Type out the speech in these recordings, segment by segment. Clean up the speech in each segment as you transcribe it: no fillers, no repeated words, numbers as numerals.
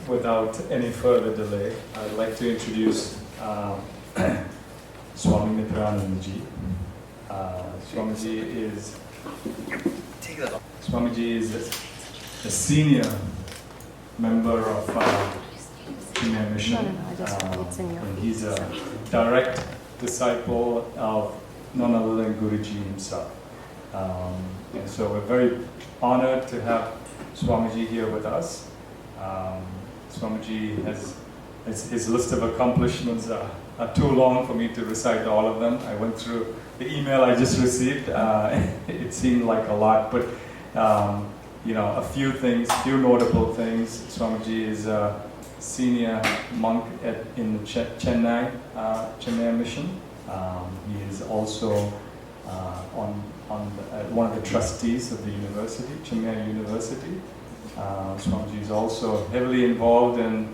without any further delay, I'd like to introduce Swami Mitrananda ji. Swamiji is a senior member of Chinmaya Mission, and he's a direct disciple of none other than Guruji himself. And so we're very honored to have Swamiji here with us. Swamiji has his list of accomplishments are too long for me to recite all of them. I went through the email I just received. It seemed like a lot, but a few notable things. Swamiji is a senior monk in the Chennai Mission. He is also one of the trustees of the university, Chinmaya University. Swamiji is also heavily involved in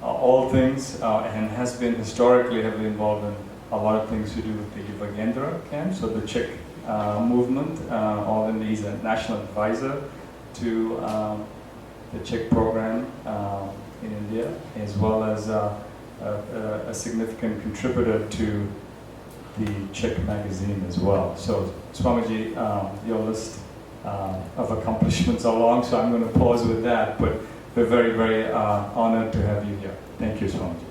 all things and has been historically heavily involved in a lot of things to do with the Gangotri camp, so the Czech movement. He's a national advisor to the Czech program in India, as well as a significant contributor to the Czech magazine as well. So Swamiji, your list of accomplishments are long, so I'm going to pause with that, but we're very, very honored to have you here. Thank you, Swamiji.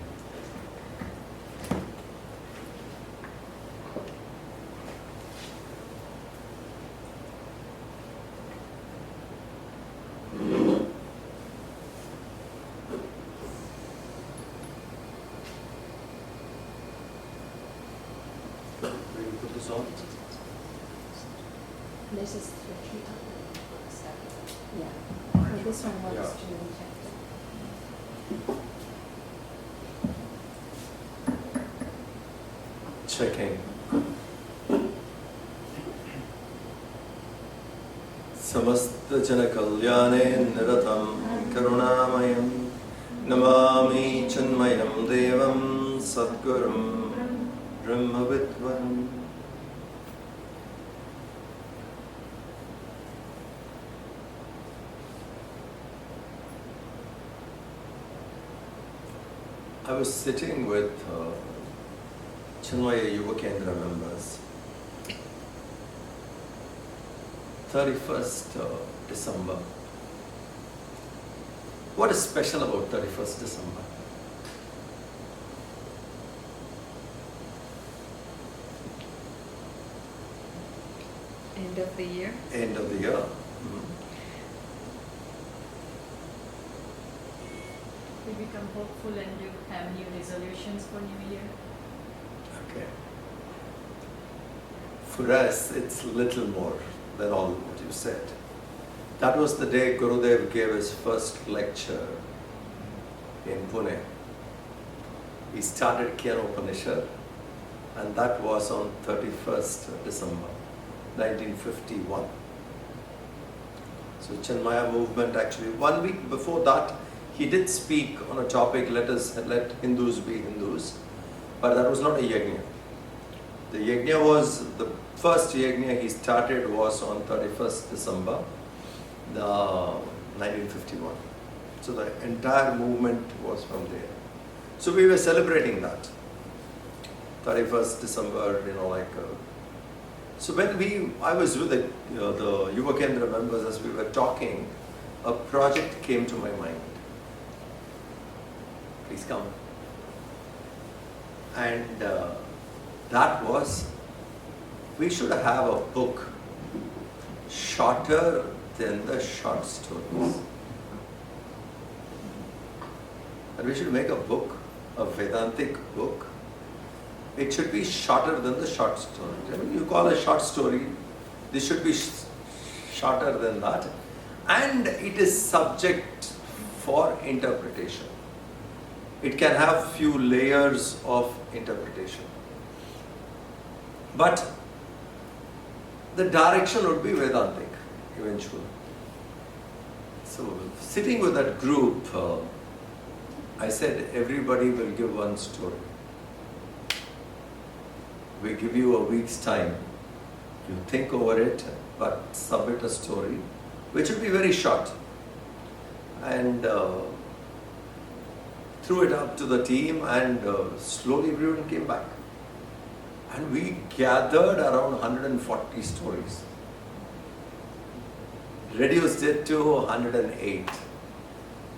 This is the yeah. So this one was to reject. Checking. Samasta jana kalyane niratam karunamayam namami Chinmayam devam sadgurum brahmavidvam. I was sitting with Chinmaya Yuva Kendra members. 31st December. What is special about 31st December? End of the year. End of the year. Mm-hmm. We become hopeful and you have new resolutions for New Year. Okay. For us, it's little more than all what you said. That was the day Gurudev gave his first lecture in Pune. He started Upanishad, and that was on 31st December 1951. So Chinmaya movement actually, 1 week before that, he did speak on a topic, let Hindus be Hindus, but that was not a yajna. The yajna was, the first yajna he started was on 31st December 1951. So the entire movement was from there. So we were celebrating that. 31st December, so when I was with the Yuva Kendra members as we were talking, a project came to my mind. Please come. And that was, we should have a book shorter than the short stories. And we should make a book, a Vedantic book. It should be shorter than the short story. I mean, you call a short story, this should be shorter than that. And it is subject for interpretation. It can have few layers of interpretation. But the direction would be Vedantic eventually. So sitting with that group, I said everybody will give one story. We give you a week's time. You think over it, but submit a story, which will be very short. And threw it up to the team, and slowly everyone came back. And we gathered around 140 stories. Reduced it to 108.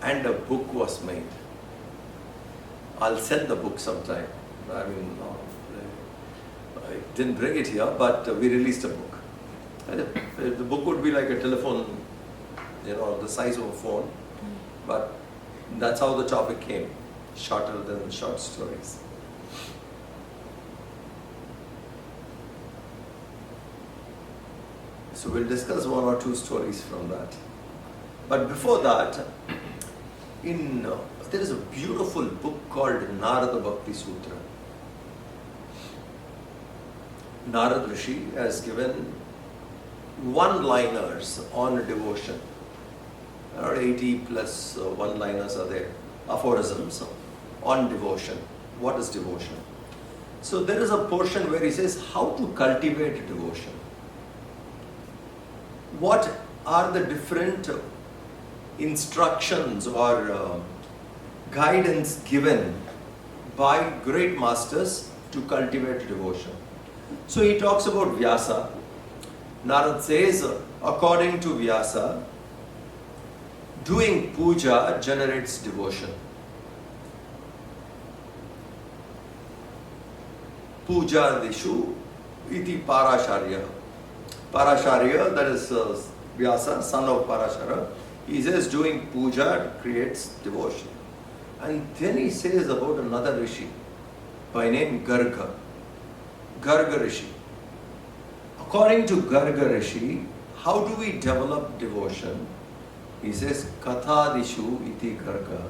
And a book was made. I'll send the book sometime. I mean, I didn't bring it here, but we released a book. And the book would be like a telephone, the size of a phone. But that's how the topic came, shorter than short stories. So we'll discuss one or two stories from that. But before that, there is a beautiful book called Narada Bhakti Sutra. Narada Rishi has given one-liners on devotion. Around 80 plus one-liners are there, aphorisms on devotion. What is devotion? So there is a portion where he says how to cultivate devotion. What are the different instructions or guidance given by great masters to cultivate devotion? So he talks about Vyasa. Narad says, according to Vyasa, doing puja generates devotion. Puja dishu iti parasharya. Parasharya, that is Vyasa, son of Parashara, he says doing puja creates devotion. And then he says about another Rishi by name Garga. Garga Rishi. According to Garga Rishi, how do we develop devotion? He says, Kathadishu iti Garga.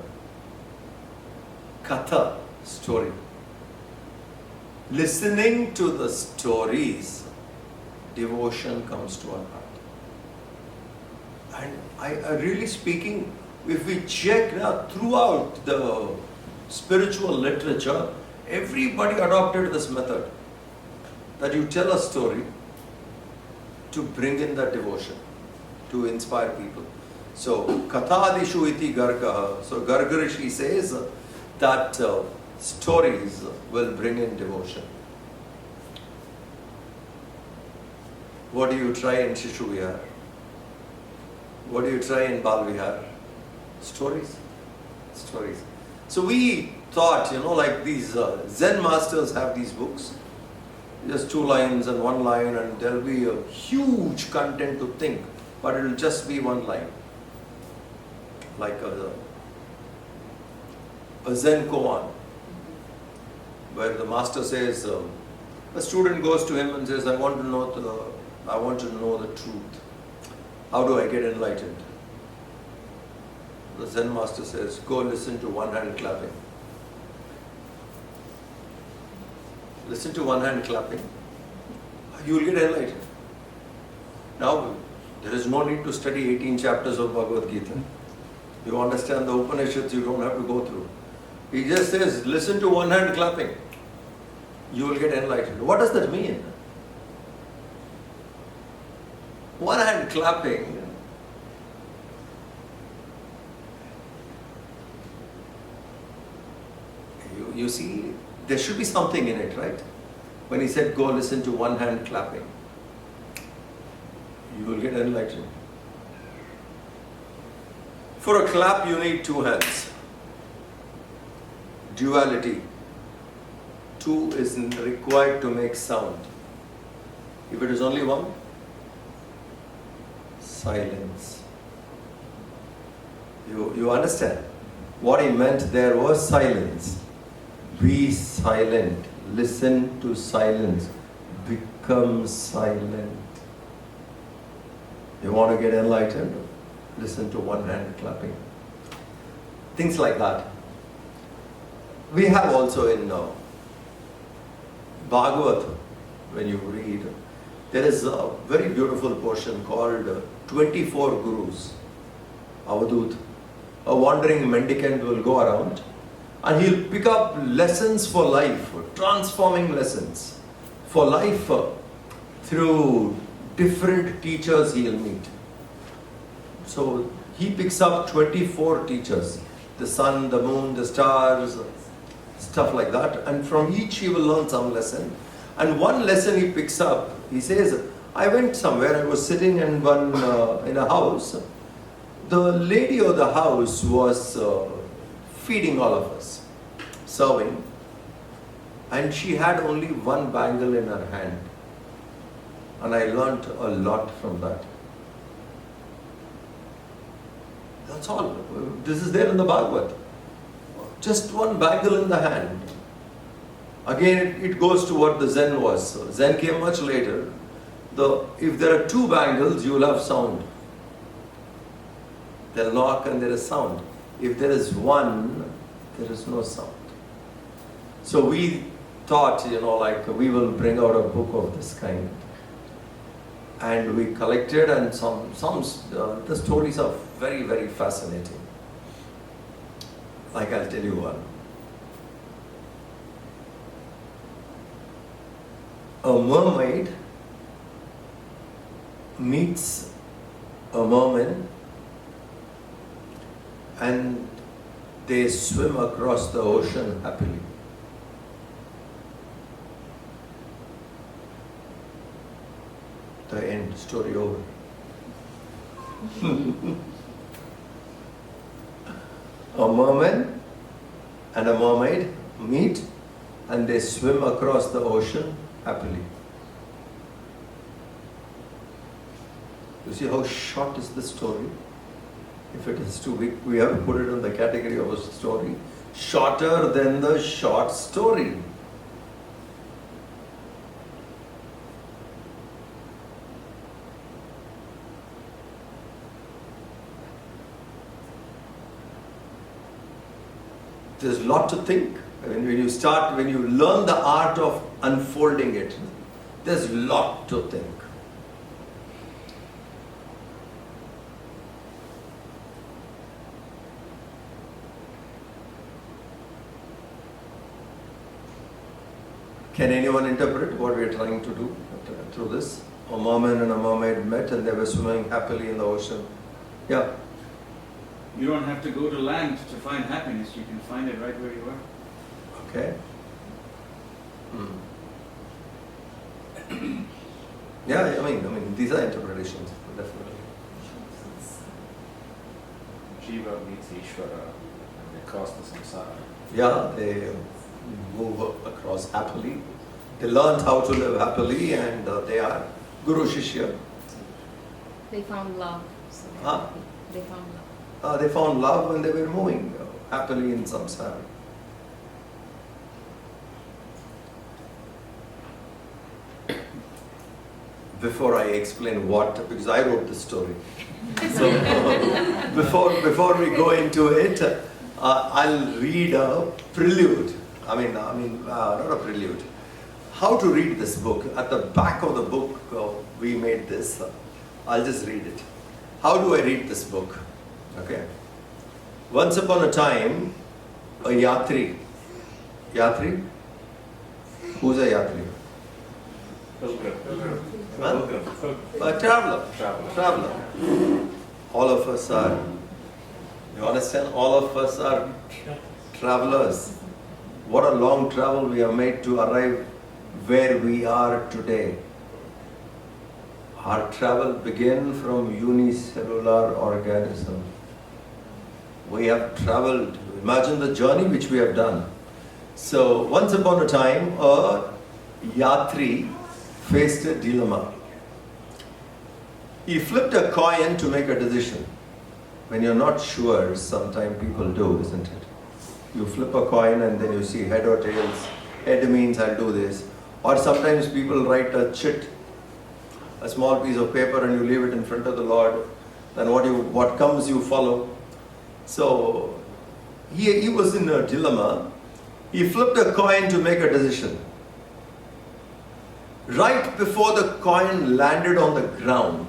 Katha, story. Listening to the stories, devotion comes to our heart. And I really speaking, if we check now throughout the spiritual literature, everybody adopted this method. That you tell a story to bring in that devotion, to inspire people. So, Kathadishu iti Garga. So, Garga Rishi says that stories will bring in devotion. What do you try in Shishu Vihar? What do you try in Bal Vihar? Stories. Stories. So we thought, like these Zen masters have these books. Just 2 lines and 1 line, and there'll be a huge content to think, but it'll just be 1 line. Like a Zen koan, where the master says, a student goes to him and says, I want to know the truth. How do I get enlightened? The Zen master says, go listen to one hand clapping. Listen to one hand clapping. You will get enlightened. Now, there is no need to study 18 chapters of Bhagavad Gita. You understand the Upanishads, you don't have to go through. He just says, listen to one hand clapping. You will get enlightened. What does that mean? One hand clapping, you see, there should be something in it, right? When he said, go listen to one hand clapping, you will get enlightened. For a clap, you need 2 hands. Duality. 2 is required to make sound. If it is only 1, silence. You understand? What he meant there was silence. Be silent. Listen to silence. Become silent. You want to get enlightened? Listen to one hand clapping. Things like that. We have also in Bhagavad, when you read, there is a very beautiful portion called 24 Gurus. Avadut, a wandering mendicant will go around and he'll pick up lessons for life, transforming lessons for life through different teachers he'll meet. So he picks up 24 teachers. the sun, the moon, the stars, stuff like that. And from each he will learn some lesson. And one lesson he picks up, he says, I went somewhere, I was sitting in in a house. The lady of the house was feeding all of us, serving. And she had only one bangle in her hand. And I learnt a lot from that. That's all. This is there in the Bhagavad. Just one bangle in the hand. Again, it goes to what the Zen was. Zen came much later. If there are two bangles, you will have sound. They'll knock and there is sound. If there is one, there is no sound. So we thought, like we will bring out a book of this kind. And we collected, and the stories are very, very fascinating. Like I'll tell you one. A mermaid meets a merman and they swim across the ocean happily. The end, story over. A merman and a mermaid meet and they swim across the ocean happily. You see how short is the story? If it is too big, we have to put it in the category of a story. Shorter than the short story. There's a lot to think. When you learn the art of unfolding it, there's a lot to think. Can anyone interpret what we are trying to do through this? A merman and a mermaid met and they were swimming happily in the ocean. Yeah. You don't have to go to land to find happiness. You can find it right where you are. Okay. Yeah, I mean, these are interpretations, definitely. Jiva meets Ishvara and they cross the samsara. Yeah, they move across happily. They learned how to live happily and they are Guru Shishya. They found love. So Huh? They found love. They found love when they were moving happily in samsara. Before I explain what, because I wrote this story. So before we go into it, I'll read a prelude. Not a prelude. How to read this book. At the back of the book, we made this. I'll just read it. How do I read this book? Okay. Once upon a time, a yatri. Yatri? Who's a yatri? Huh? A traveler. All of us are. You understand? All of us are travelers. What a long travel we have made to arrive where we are today. Our travel began from unicellular organism. We have traveled. Imagine the journey which we have done. So once upon a time, a yatri faced a dilemma. He flipped a coin to make a decision. When you're not sure, sometimes people do, isn't it? You flip a coin and then you see head or tails. Head means I'll do this. Or sometimes people write a chit, a small piece of paper, and you leave it in front of the Lord. Then what comes you follow. So he was in a dilemma. He flipped a coin to make a decision. Right before the coin landed on the ground,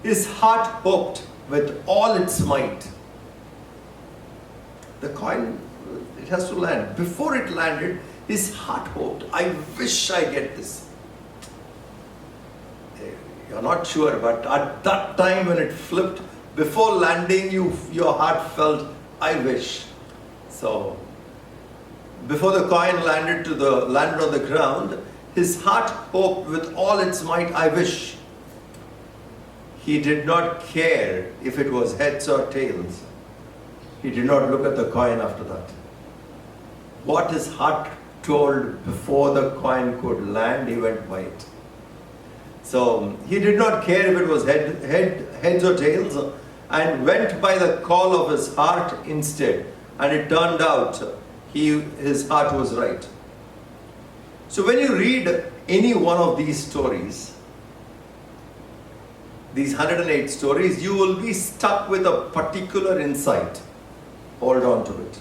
his heart hoped with all its might. The coin, it has to land. Before it landed, his heart hoped, I wish I get this. You're not sure, but at that time when it flipped, before landing, your heart felt, I wish. So, before the coin landed on the ground, his heart hoped with all its might, I wish. He did not care if it was heads or tails. He did not look at the coin after that. What his heart told before the coin could land, he went by it. So he did not care if it was heads or tails, and went by the call of his heart instead. And it turned out his heart was right. So when you read any one of these stories, these 108 stories, you will be stuck with a particular insight. Hold on to it.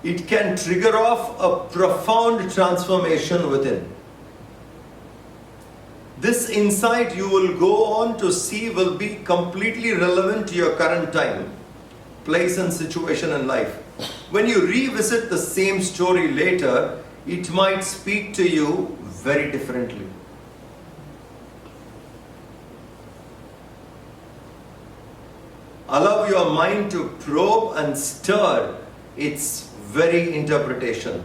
It can trigger off a profound transformation within. This insight you will go on to see will be completely relevant to your current time, place and situation in life. When you revisit the same story later, it might speak to you very differently. Allow your mind to probe and stir its very interpretation.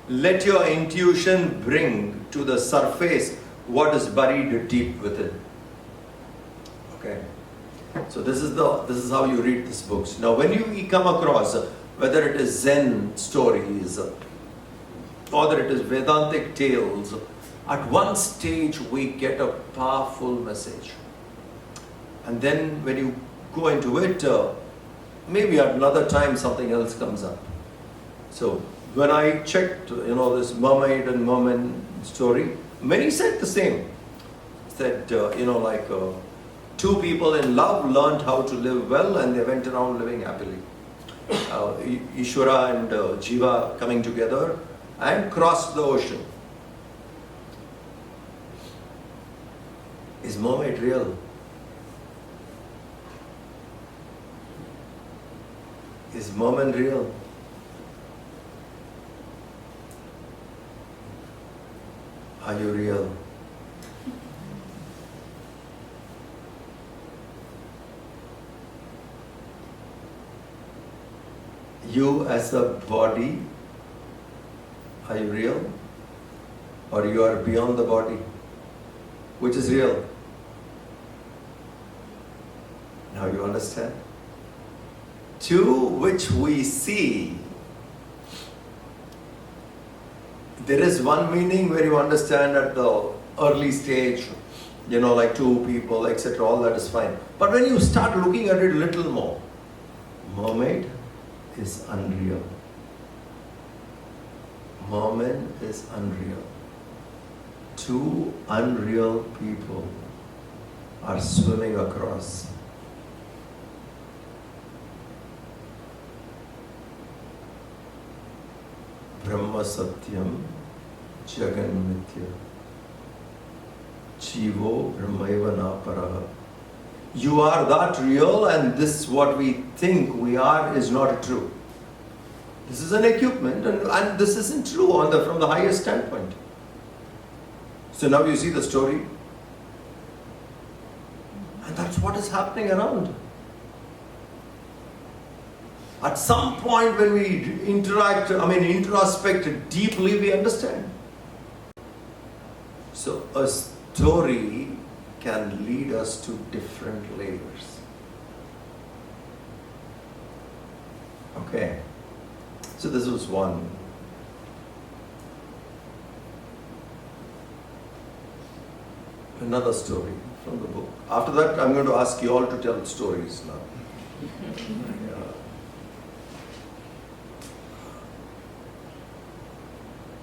Let your intuition bring to the surface what is buried deep within. Okay. So this is how you read these books. Now when you come across, whether it is Zen stories or whether it is Vedantic tales, at one stage we get a powerful message. And then when you go into it, maybe at another time something else comes up. So when I checked, this mermaid and merman story, many said the same. Said, two people in love learned how to live well and they went around living happily. Ishvara and Jiva coming together and crossed the ocean. Is mermaid real? Is merman real? Are you real? You as a body, are you real? Or you are beyond the body? Which is real? Now you understand? To which we see, there is one meaning where you understand at the early stage, like two people, etc., all that is fine. But when you start looking at it a little more, mermaid is unreal. Merman is unreal. Two unreal people are swimming across. Brahma Satyam Jagan Mithya Jivo Brahmaiva Naparaha. You are that real, and this what we think we are is not true. This is an equipment, and this isn't true from the highest standpoint. So now you see the story, and that's what is happening around. At some point when we introspect deeply, we understand. So a story can lead us to different layers. Okay. So this was one. Another story from the book. After that, I'm going to ask you all to tell stories now. Yeah.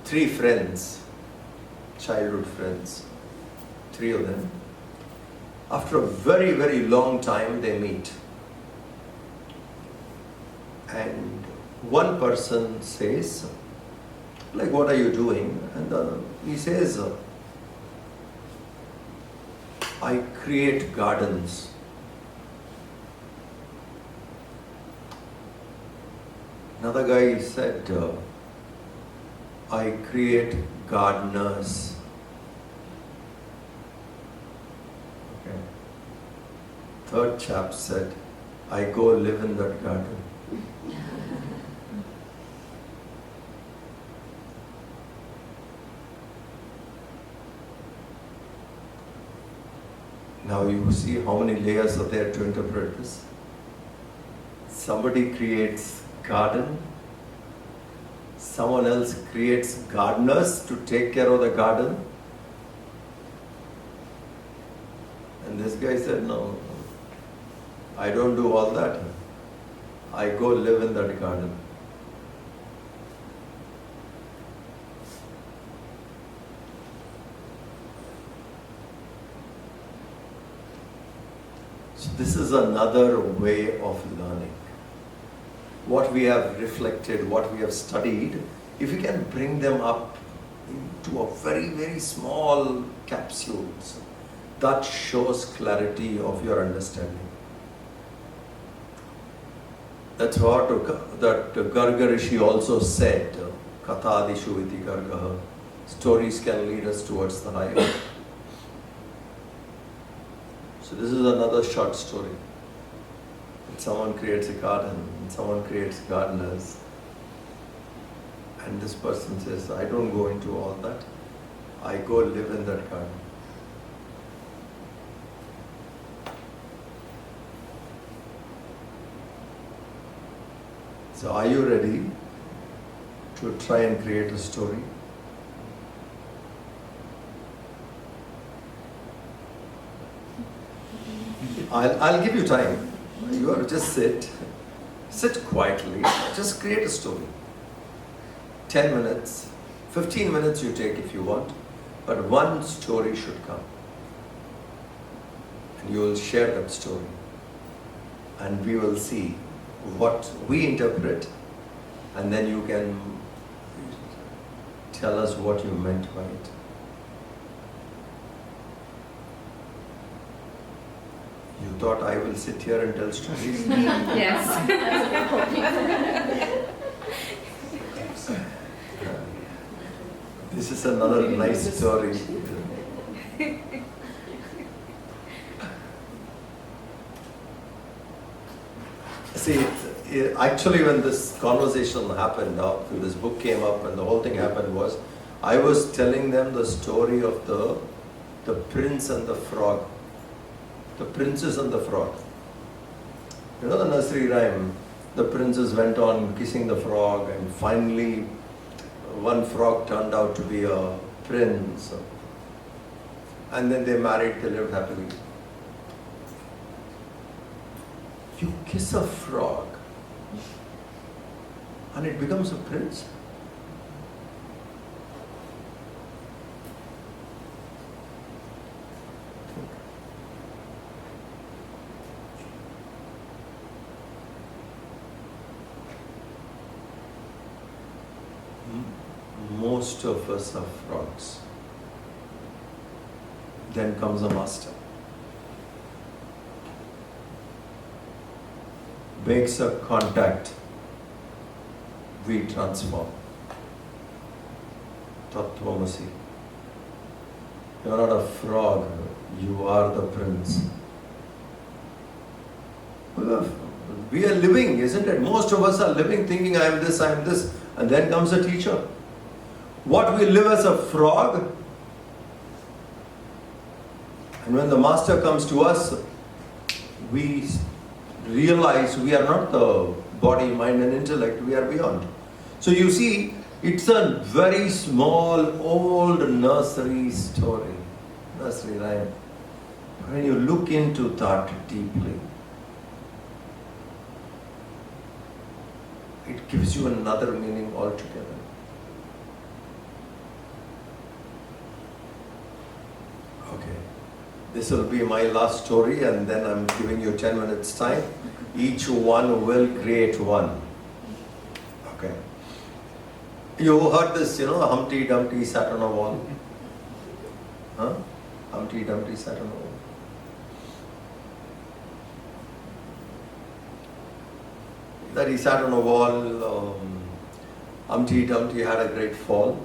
Three friends, childhood friends, three of them. After a very, very long time, they meet. And one person says, what are you doing? And he says, I create gardens. Another guy said, I create gardeners. Okay. third chap said, I go live in that garden. Now you see how many layers are there to interpret this. Somebody creates garden, someone else creates gardeners to take care of the garden. And this guy said, no, I don't do all that. I go live in that garden. So this is another way of learning. What we have reflected, what we have studied, if we can bring them up into a very, very small capsules, that shows clarity of your understanding. That's what that Garga Rishi also said, Kathadishu iti Gargaha. Stories can lead us towards the higher. So this is another short story. Someone creates a garden, and someone creates gardeners. And this person says, I don't go into all that. I go live in that garden. So are you ready to try and create a story? I'll give you time. You have to just sit quietly, just create a story. 10 minutes, 15 minutes you take if you want, but one story should come. And you will share that story. And we will see what we interpret, and then you can tell us what you meant by it. You thought I will sit here and tell stories? Yes. This is another nice story. See, actually when this conversation happened, after this book came up and the whole thing happened was, I was telling them the story of the prince and the frog. The princess and the frog. You know the nursery rhyme? The princess went on kissing the frog and finally one frog turned out to be a prince. And then they married, they lived happily. You kiss a frog and it becomes a prince. Most of us are frogs. Then comes a master. Makes a contact. We transform. Tattvamasi. You are not a frog, you are the prince. We are living, isn't it? Most of us are living thinking I am this, and then comes a teacher. What we live as a frog, and when the master comes to us, we realize we are not the body, mind and intellect, we are beyond. So you see, it's a very small, old nursery story, nursery rhyme. When you look into that deeply, it gives you another meaning altogether. Okay, this will be my last story and then I'm giving you 10 minutes time. Each one will create one. Okay. You heard this, Humpty Dumpty sat on a wall. Huh? Humpty Dumpty sat on a wall. That he sat on a wall, Humpty Dumpty had a great fall.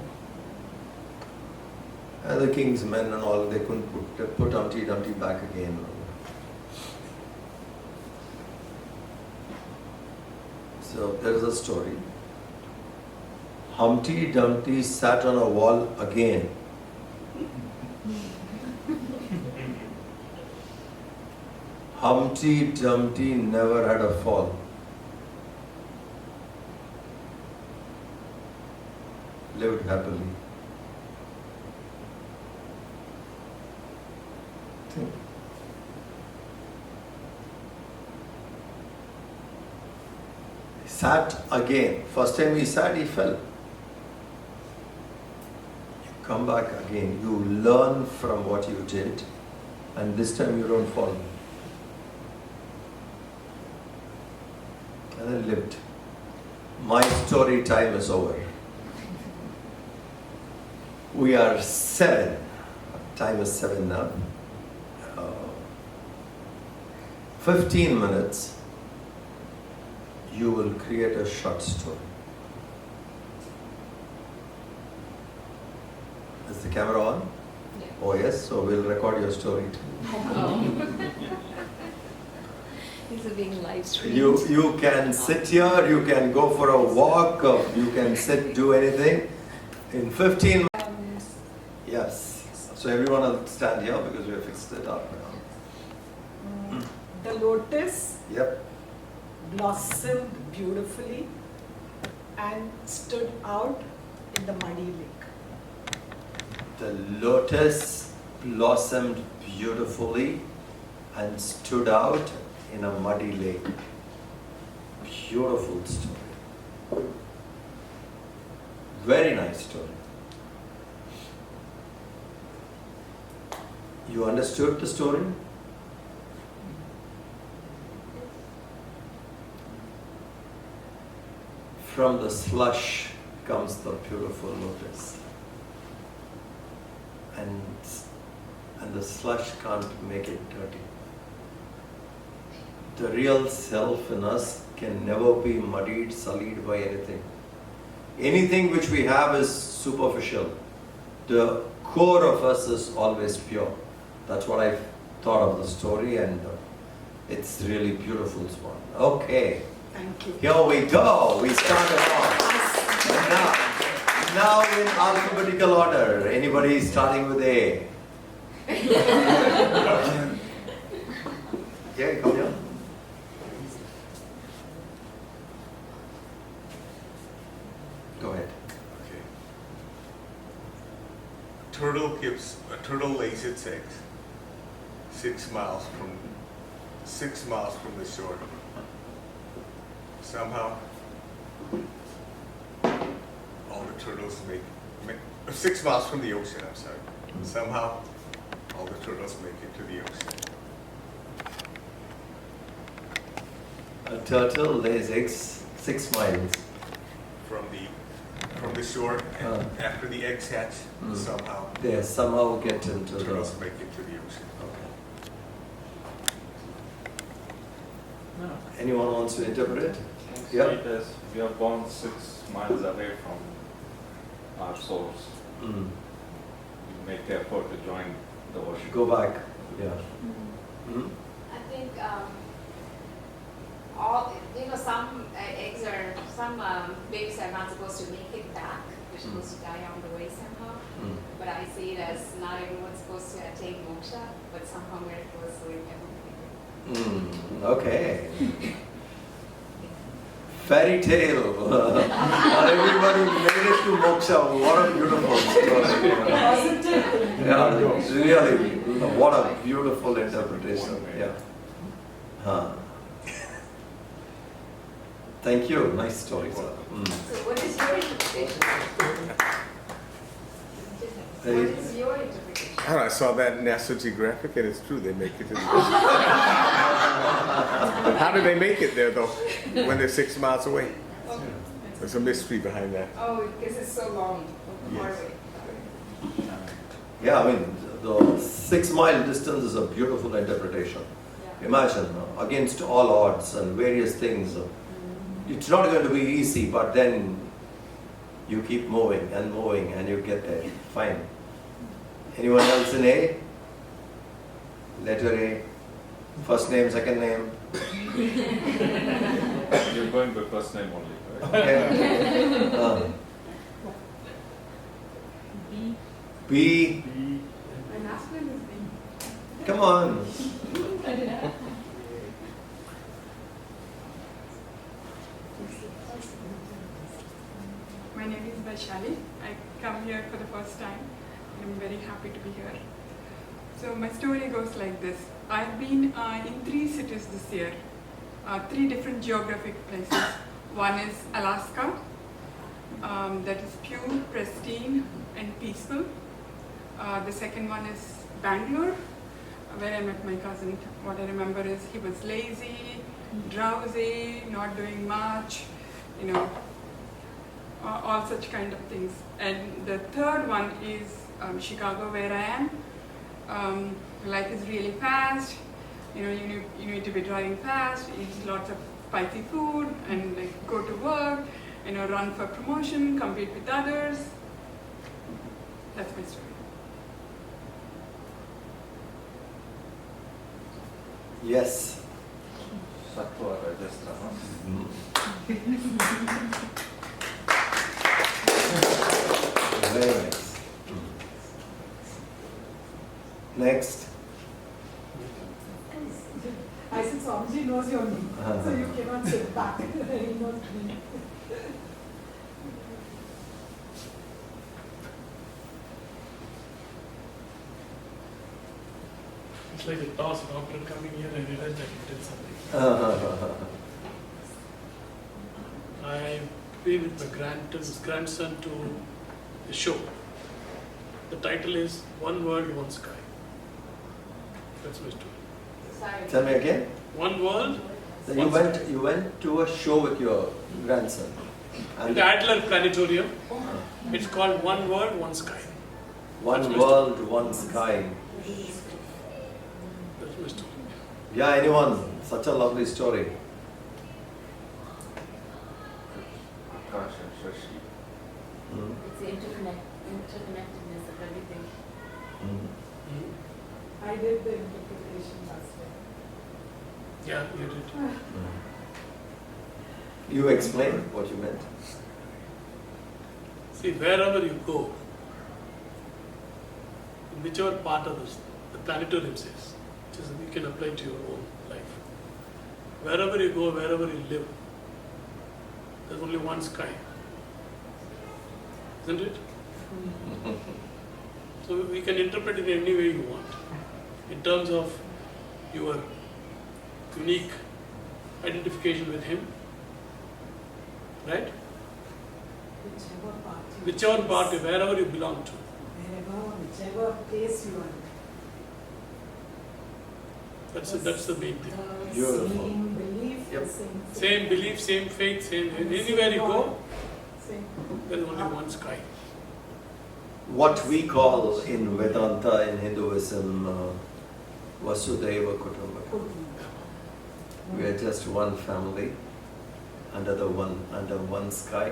And the king's men and all, they couldn't put Humpty Dumpty back again. So there is a story. Humpty Dumpty sat on a wall again. Humpty Dumpty never had a fall. Lived happily. Think. Sat again. First time he sat, he fell. You come back again. You learn from what you did, and this time you don't fall. And then lived. My story time is over. We are 7. Time is 7 now. 15 minutes. You will create a short story. Is the camera on? Yeah. Oh yes, so we'll record your story too. These are being live streamed. You can sit here, you can go for a walk, you can sit, do anything. In 15 minutes. Yes. So everyone will stand here because we have fixed it up now. The lotus Yep. blossomed beautifully and stood out in the muddy lake. The lotus blossomed beautifully and stood out in a muddy lake. Beautiful story. Very nice story. You understood the story? From the slush comes the beautiful lotus. And the slush can't make it dirty. The real self in us can never be muddied, sullied by anything. Anything which we have is superficial. The core of us is always pure. That's what I thought of the story, and it's really beautiful, Swan. Okay, Thank you. here we go. We started off. Now in alphabetical order. Anybody starting with A? Yeah, come here. Go ahead. Okay. A turtle lays its eggs 6 miles from the shore. Somehow, all the turtles make 6 miles from the ocean. I'm sorry. Somehow, all the turtles make it to the ocean. A turtle lays eggs 6 miles. From the shore, and after the eggs hatch, somehow They somehow get into the the. turtles make it to the ocean. Okay. Anyone wants to interpret? See it as we are born 6 miles away from our source. Mm. We make the effort to join the ocean. Go back. Yeah. Mm. I think all some eggs are babies are not supposed to make it back. They're supposed to die on the way somehow. Mm. But I see it as not everyone's supposed to attain moksha, but somehow miraculously everyone. Okay. Fairy tale. Everybody made it to moksha. What a beautiful story. Yeah, really. What a beautiful interpretation. Yeah. Huh. Thank you. Nice story, sir. So what is your interpretation? What is your interpretation? I don't know, I saw that in National Geographic, and it's true, they make it to the ocean. How do they make it there, though, when they're 6 miles away? There's a mystery behind that. Oh, because it's so long. Yes. Yeah, I mean, the 6 mile distance is a beautiful interpretation. Yeah. Imagine, against all odds and various things. It's not going to be easy, but then you keep moving and you get there. Fine. Anyone else in A? Letter A. First name, second name. You're going by first name only, right? Okay. B. My last name is B. Come on. My name is Vaishali. I come here for the first time. I'm very happy to be here. So my story goes like this. I've been in 3 cities this year, 3 different geographic places. One is Alaska, that is pure, pristine and peaceful. The second one is Bangalore, where I met my cousin. What I remember is he was lazy, drowsy, not doing much, all such kind of things. And the third one is Chicago, where I am. Life is really fast. You need to be driving fast, eat lots of spicy food, and go to work. Run for promotion, compete with others. That's my story. Yes. Sattva Rajasthan. Very nice. Next. I said Swamiji knows your name, so you cannot sit back. He knows me. It's like a toss. After coming here, I realized I did something. I've been with my grandson to a show. The title is One World, One Sky. That's my story. Sorry. Tell me again. One world, So one sky. you went to a show with your grandson. In the Adler Planetarium. It's called One World, One Sky. One world, one sky. That's my story. Yeah, anyone? Such a lovely story. Akash and Shashi. Mm. It's the interconnectedness of everything. Mm. I did the interpretation last time. Yeah, you did. You explain what you meant. See, wherever you go, in whichever part of the planetarium says, which is you can apply to your own life. Wherever you go, wherever you live, there's only one sky. Isn't it? So we can interpret it any way you want. In terms of your unique identification with him, right? Whichever part. Wherever you belong to. Whichever place you are. That's the main thing. The Beautiful. same belief, Yep. the same faith. Same belief, same faith, same anywhere you go, Same. there is only one sky. What we call in Vedanta, in Hinduism, Vasudhaiva Kutumbakam. We are just one family under one sky.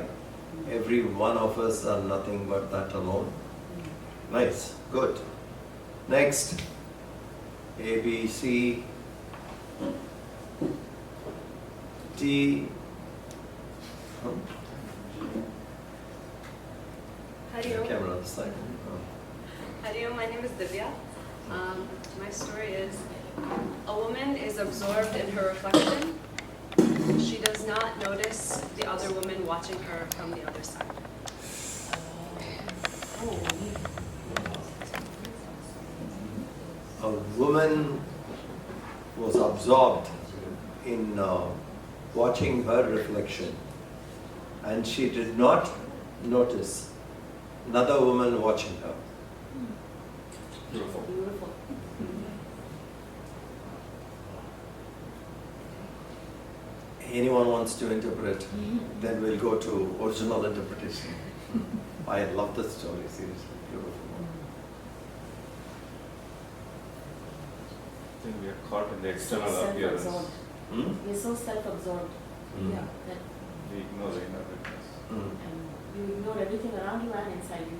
Every one of us are nothing but that alone. Nice, good. Next, A, B, C, D. Hari Om. Camera on the side. Hari Om, my name is Divya. My story is, a woman is absorbed in her reflection. She does not notice the other woman watching her from the other side. A woman was absorbed in watching her reflection, and she did not notice another woman watching her. Beautiful. Beautiful. Anyone wants to interpret, then we'll go to original interpretation. I love this story, seriously, beautiful. I think we are caught in the external appearance. Self-absorbed. Hmm? We're so self-absorbed Mm. Yeah. that We ignore the inner witness. Mm. and you ignore everything around you and inside you.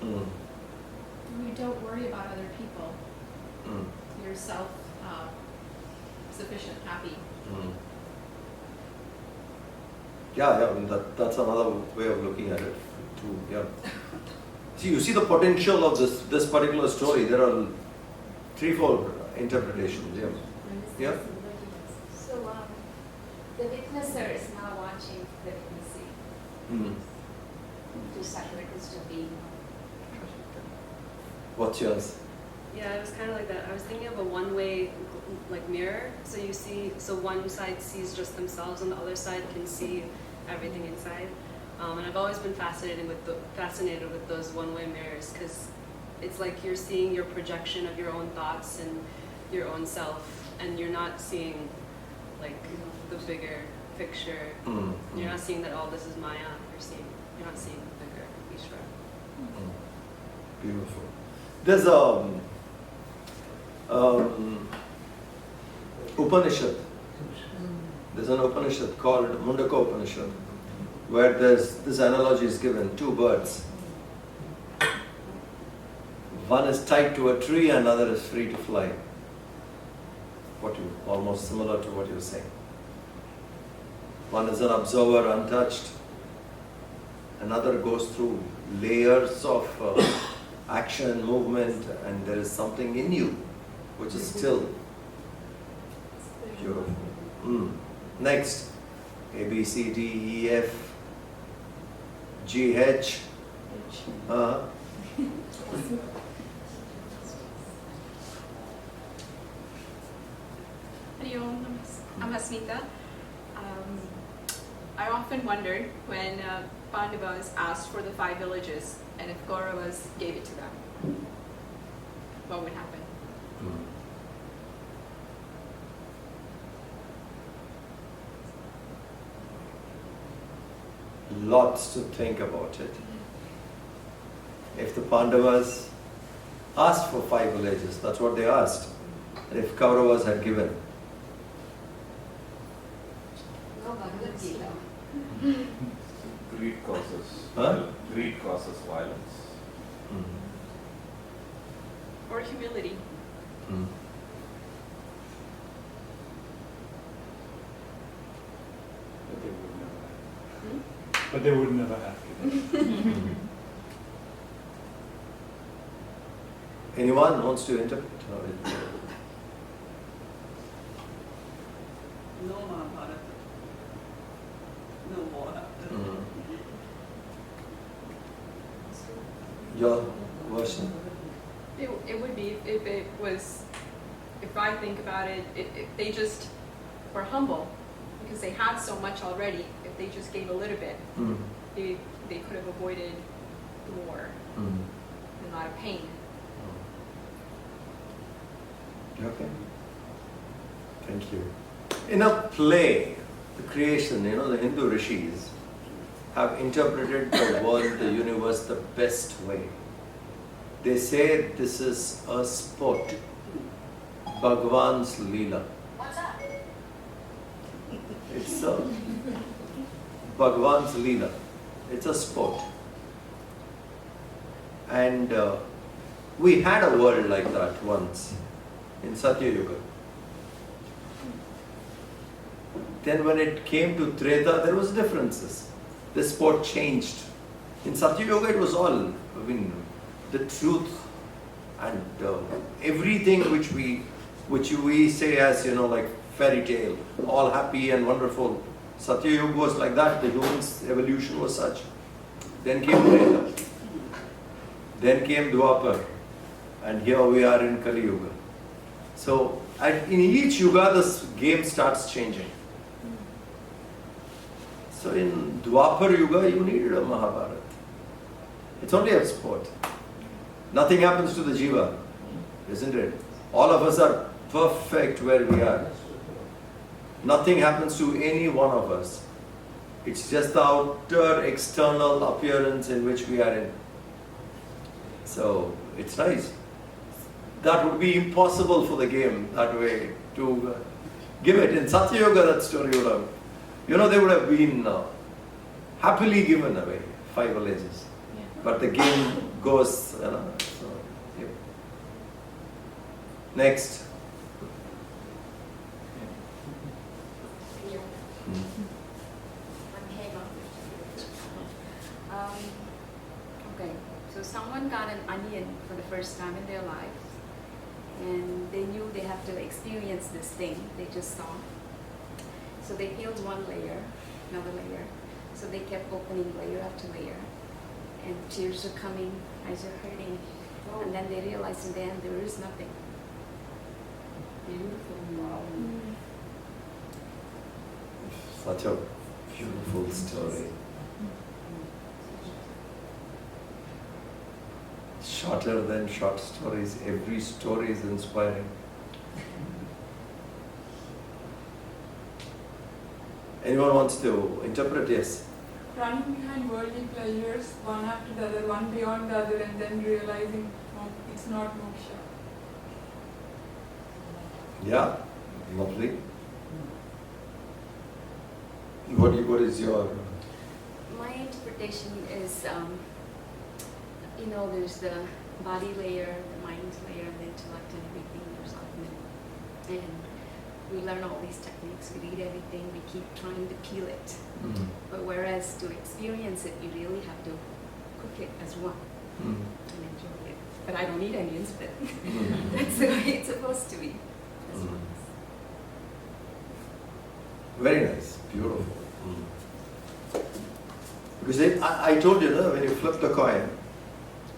Mm. We don't worry about other people. Mm. You're self sufficient, happy. Mm. Yeah, I mean that's another way of looking at it too. Yeah. See, you see the potential of this particular story. There are threefold interpretations. Yeah. Yeah. So the witnesser is now watching the witnessing. Mm. Two separate crystal beings. What's yours? Yeah, it was kind of like that. I was thinking of a one-way like mirror. So you see, so one side sees just themselves, and the other side can see everything inside. And I've always been fascinated with those one-way mirrors, because it's like you're seeing your projection of your own thoughts and your own self, and you're not seeing like the bigger picture. Mm. You're not seeing that, oh, this is Maya. You're not seeing the bigger Ishvara. Mm. Beautiful. There's Upanishad. There's an Upanishad called Mundaka Upanishad, where this analogy is given: two birds. One is tied to a tree, and another is free to fly. Almost similar to what you're saying. One is an observer, untouched. Another goes through layers of action, movement, and there is something in you which is still beautiful. Next, A, B, C, D, E, F, G, H. Hari Om, I'm Asmita. I often wondered when Pandavas asked for the 5 villages, and if Kauravas gave it to them, what would happen? Lots to think about it. If the Pandavas asked for 5 villages, that's what they asked. And if Kauravas had given, No Bhagavad Gita. Greed causes violence. Or humility? But they would never have given. anyone wants to interpret? No Mahabharata. No war happened. Your version? It would be if it was, if I think about it, they just were humble because they had so much already. If they just gave a little bit, they could have avoided the war and a lot of pain. Okay. Thank you. In a play, the creation, the Hindu rishis have interpreted the world, the universe, the best way. They say this is a sport, Bhagwan's Leela. What's that? It's a Bhagwan's Leela. It's a sport. And we had a world like that once in Satya Yuga. Then when it came to Treta, there was differences. The sport changed. In Satya Yuga, it was all, the truth and everything which we say as, like fairy tale, all happy and wonderful. Satya Yuga was like that. The human's evolution was such. Then came Treta. Then came Dwapar. And here we are in Kali Yuga. So in each Yuga, this game starts changing. So in Dwapar Yuga, you needed a Mahabharata. It's only a sport. Nothing happens to the Jiva, isn't it? All of us are perfect where we are. Nothing happens to any one of us. It's just the outer external appearance in which we are in. So it's nice. That would be impossible for the game that way to give it. In Satya Yuga, that story would have, they would have been happily given away 5 villages. Yeah. But the game goes, so, yeah. Next. So someone got an onion for the first time in their life, and they knew they have to experience this thing they just saw. So they peeled one layer, another layer. So they kept opening layer after layer, and tears are coming, eyes are hurting, and then they realized in the end there is nothing. Beautiful. Wow. Such a beautiful story. Shorter than short stories. Every story is inspiring. Anyone wants to interpret? Yes. Running behind worldly pleasures, one after the other, one beyond the other, and then realizing it's not moksha. Yeah, lovely. What is your... My interpretation is, there's the body layer, the mind layer, the intellect, and everything. There's Atman. And we learn all these techniques, we read everything, we keep trying to peel it. Mm. But whereas to experience it, you really have to cook it as one Mm. and enjoy it. But I don't eat onions, but Mm. that's the way it's supposed to be. As Mm. one. Very nice, beautiful. Because I told you, when you flip the coin,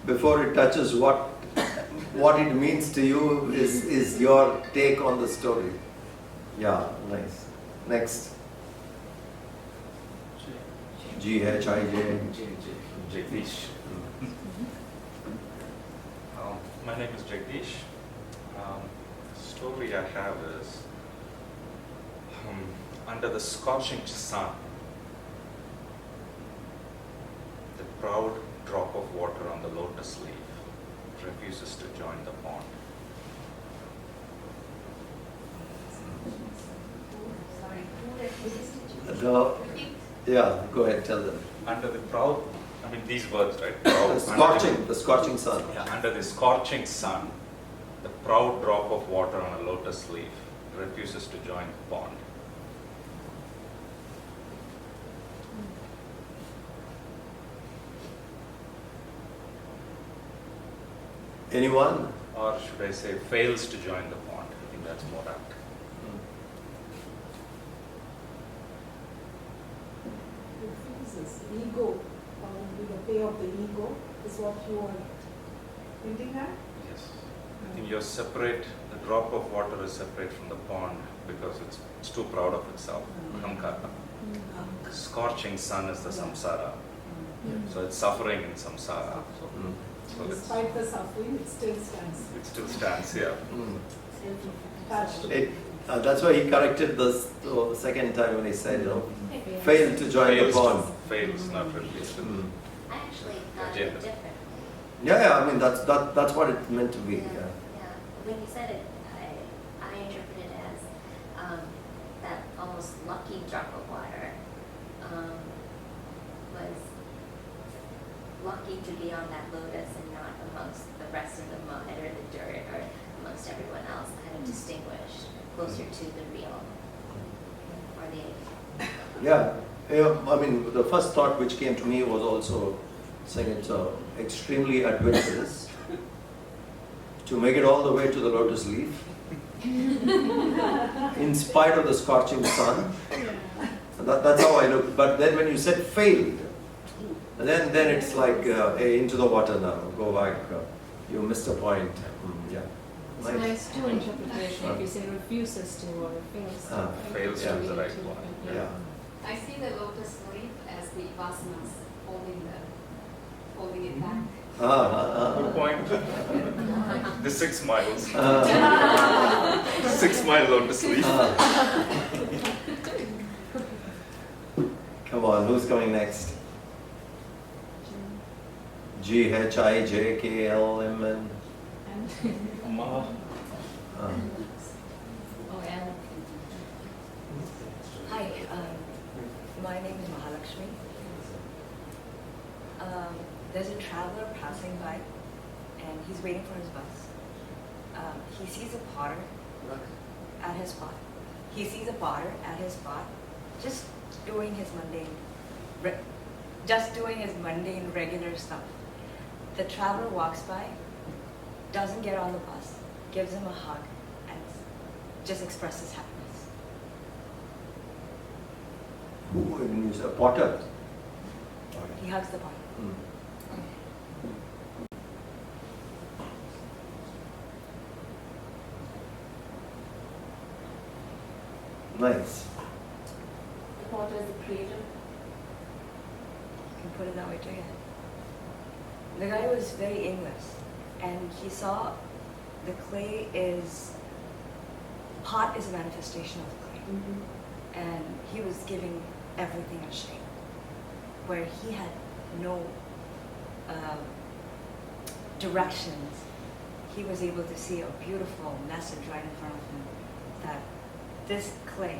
before it touches what it means to you is your take on the story. Yeah, nice. Next. G-H-I-J. Jagdish. My name is Jagdish. Story I have is under the scorching sun, the proud drop of water on the lotus leaf refuses to join the pond. Yeah, go ahead, tell them. Under the proud, these words, right? The scorching sun. Yeah, under the scorching sun, the proud drop of water on a lotus leaf refuses to join the pond. Anyone? Or should I say, fails to join the pond? I think that's more apt. Refuses. Ego, the pay of the ego is what you are hinting at? Yes. I think you're separate, the drop of water is separate from the pond because it's too proud of itself. Ahankara. Scorching sun is the samsara. So it's suffering in samsara. So Despite the suffering, it still stands. it still stands here. Attached. That's why he corrected this second time when he said, failed to join the pond. Fails, not refused. I actually thought Agenda. it different. Yeah, that's what it meant to be. Yeah. When you said it, I interpreted it as that almost lucky drop of water was lucky to be on that lotus and not amongst the rest of the mud or the dirt or amongst everyone else, kind of distinguished, closer to the real or the Yeah, the first thought which came to me was also saying it's extremely adventurous to make it all the way to the lotus leaf in spite of the scorching sun. That's how I look. But then when you said failed, then it's like, hey, into the water now, go back, you missed a point. Yeah. So there's two interpretations. If you say refuses to or fails to. Fails to is the right one. Yeah. I see the lotus leaf as the vasanas holding it back. Good point. The 6 miles. 6 mile lotus leaf. Come on, who's coming next? G-H-I-J-K-L-M-N. Ma. Hi, my name is Mahalakshmi. There's a traveler passing by and he's waiting for his bus. He sees a potter at his spot. Just doing his mundane regular stuff. The traveler walks by, doesn't get on the bus, gives him a hug, and just expresses happiness. Who is a potter? He hugs the potter. Nice. The potter is the creator. You can put it that way too, yeah. The guy was very aimless, and he saw the clay is, pot is a manifestation of the clay. And he was giving everything a shape, where he had no directions. He was able to see a beautiful message right in front of him, that this clay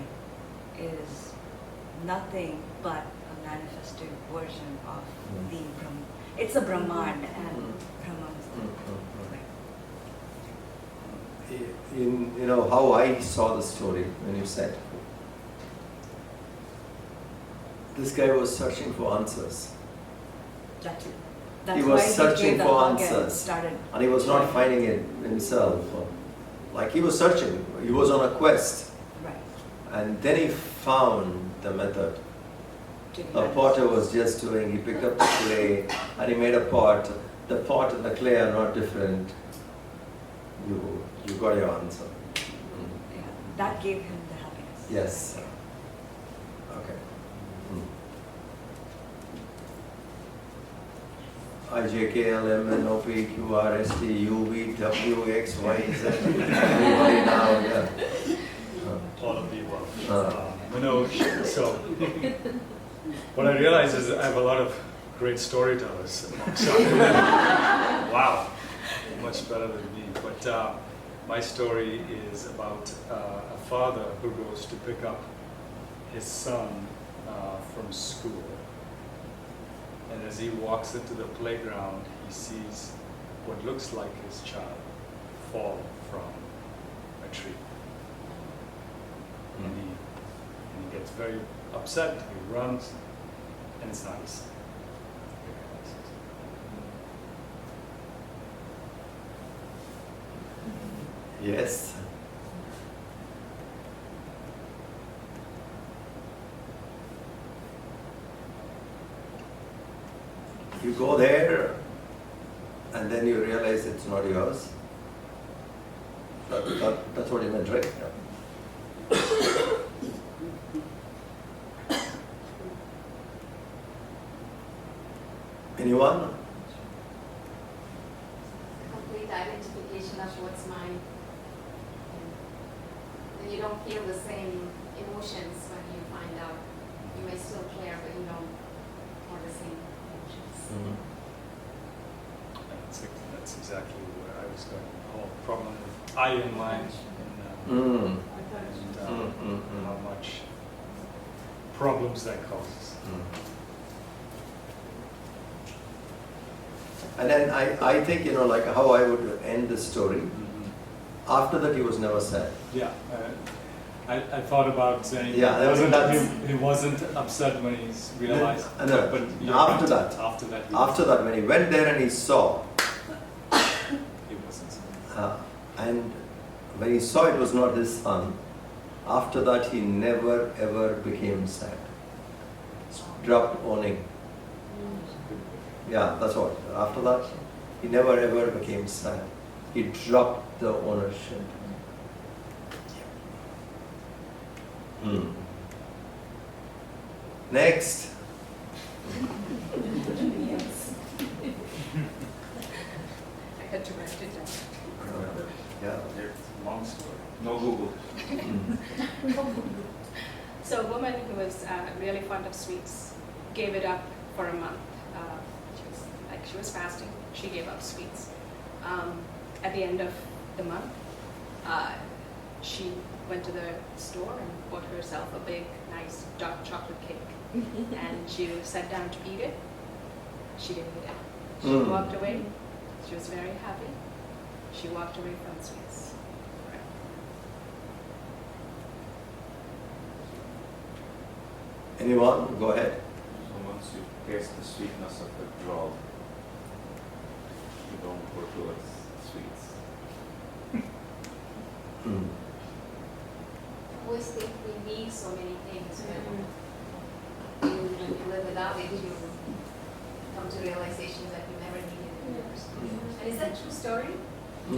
is nothing but a manifested version of the Brahman. It's a Brahman, and Brahman is the clay. You know how I saw the story when you said, this guy was searching for answers. That's He was why searching gave the for hug and answers, started. and he was not finding it himself. Like he was searching, he was on a quest, Right. and then he found the method. To A manifest. potter was just doing, he picked up the clay and he made a pot. The pot and the clay are not different. You got your answer. Yeah, that gave him the happiness. Yes. Okay. I, J, K, L, M, N, O, P, Q, R, S, T, U, V, W, X, Y, Z. Everybody now, yeah. All of the above. Manoj, so what I realize is I have a lot of great storytellers amongst us. Wow, much better than me. But my story is about a father who goes to pick up his son from school. And as he walks into the playground, he sees what looks like his child fall from a tree. And he gets very upset, he runs, and it's not his son. Yes. You go there and then you realize it's not yours. That's what you meant, right? Anyone? Complete identification of what's mine. And you don't feel the same emotions when you find out. You may still care, but you don't have the same emotions. That's exactly where I was going. The whole problem with I and mine, and how much problems that causes. And then I think, like how I would end the story. After that, he was never sad. Yeah, I thought about saying he wasn't upset when he realized. But after right. that. After that, when he went there and he saw. He wasn't. And when he saw it was not his son, after that he never ever became sad. Dropped owning. Yeah, that's what. After that, he never ever became sad. He dropped the ownership. Next. I had to write it down. Yeah. Long story. No Google. So a woman who was really fond of sweets gave it up for a month. She was fasting. She gave up sweets. At the end of the month, she went to the store and bought herself a big, nice dark chocolate cake. And she sat down to eat it. She didn't eat it. She walked away. She was very happy. She walked away from sweets. Anyone? Go ahead. So once you taste the sweetness of the draw, towards sweets. I always think we need so many things. When you live without it, you come to realization that you never needed it in the first place. And is that a true story? We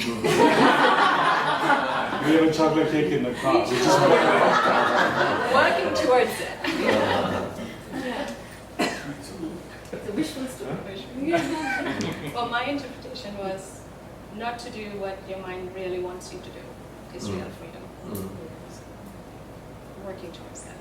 have a chocolate cake in the car. Which is Working towards it. It's a wishful story. Well, my interpretation was not to do what your mind really wants you to do is real freedom. Working towards that.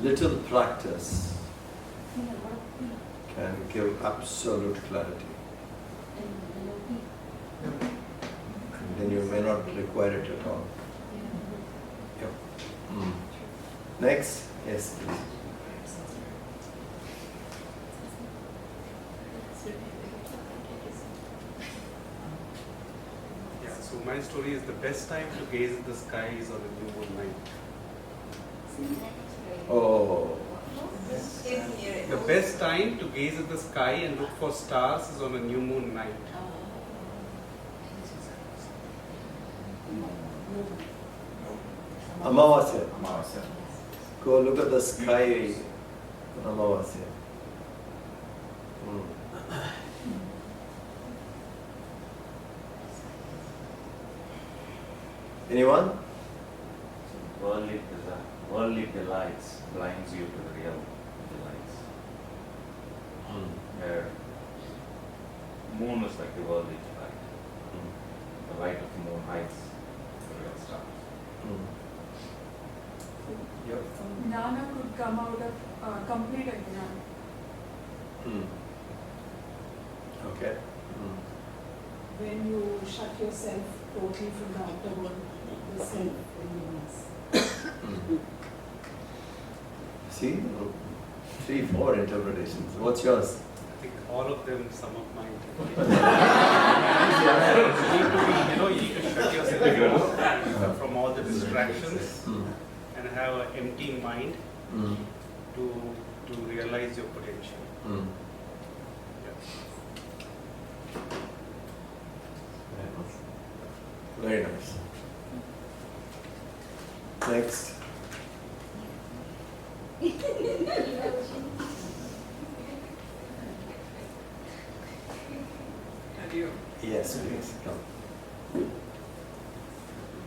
Little practice can give absolute clarity. And then you may not require it at all. Yeah. Next, yes, please. Yeah, so my story is the best time to gaze at the sky is on a new moon night. Oh. The best time to gaze at the sky and look for stars is on a new moon night. Amavasya. Go look at the sky on Amavasya. Anyone? Worldly delights blinds you to the real delights. Where moon is like the worldly delight. The light of the moon hides the real star. Jnana could come out of complete ajnana. Okay. When you shut yourself totally from the outer world, the self remains. See? 3-4 interpretations. What's yours? I think all of them sum up my you need to shut yourself from all the distractions and have an empty mind to realize your potential. Very nice. Next. Yes, please. Come.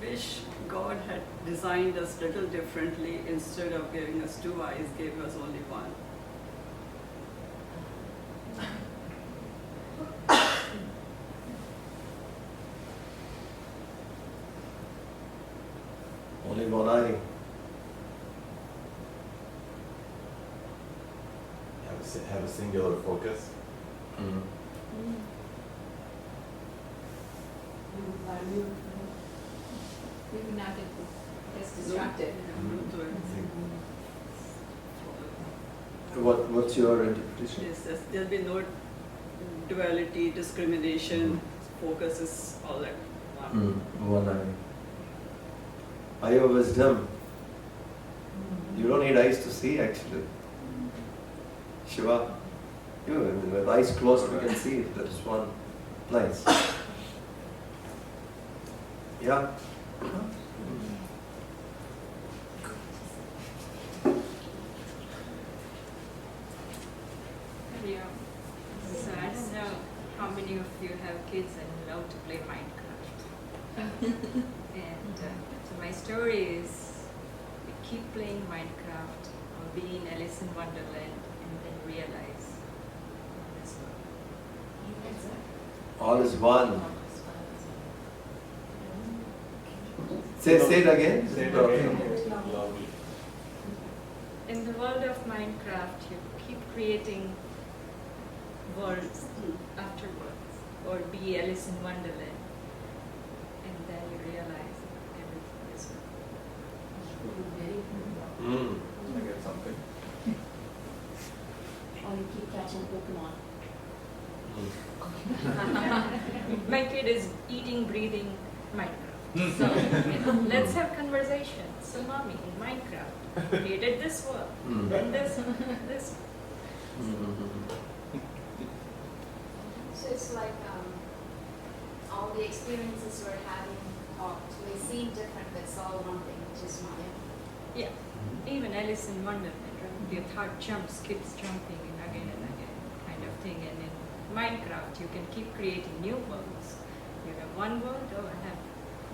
Wish God had designed us little differently. Instead of giving us 2 eyes, gave us only 1. Only 1 eye. Have a singular focus. We would not get distracted. What's your interpretation? Yes, there'll be no duality, discrimination, focus is all at one. 1 eye. Eye of wisdom. You don't need eyes to see actually. Shiva, with eyes closed we can see if there is one. Nice. Yeah. So I don't know how many of you have kids and love to play Minecraft. And so my story is we keep playing Minecraft or be in Alice in Wonderland and then realize All is one. Say it again. Say it again. in the world of Minecraft, you keep creating worlds after worlds, or be Alice in Wonderland, and then you realize everything is one. I get something. Or you keep catching Pokemon. My kid is eating, breathing Minecraft. So, you know, let's have conversation. So, mommy, in Minecraft, created this world, then this. So it's like all the experiences we're having, they seem different, but it's all one thing, which is Maya. Yeah, even Alice in Wonderland, right? Your thought jumps, keeps jumping and again, kind of thing. And in Minecraft, you can keep creating new worlds. You have one world, oh, I have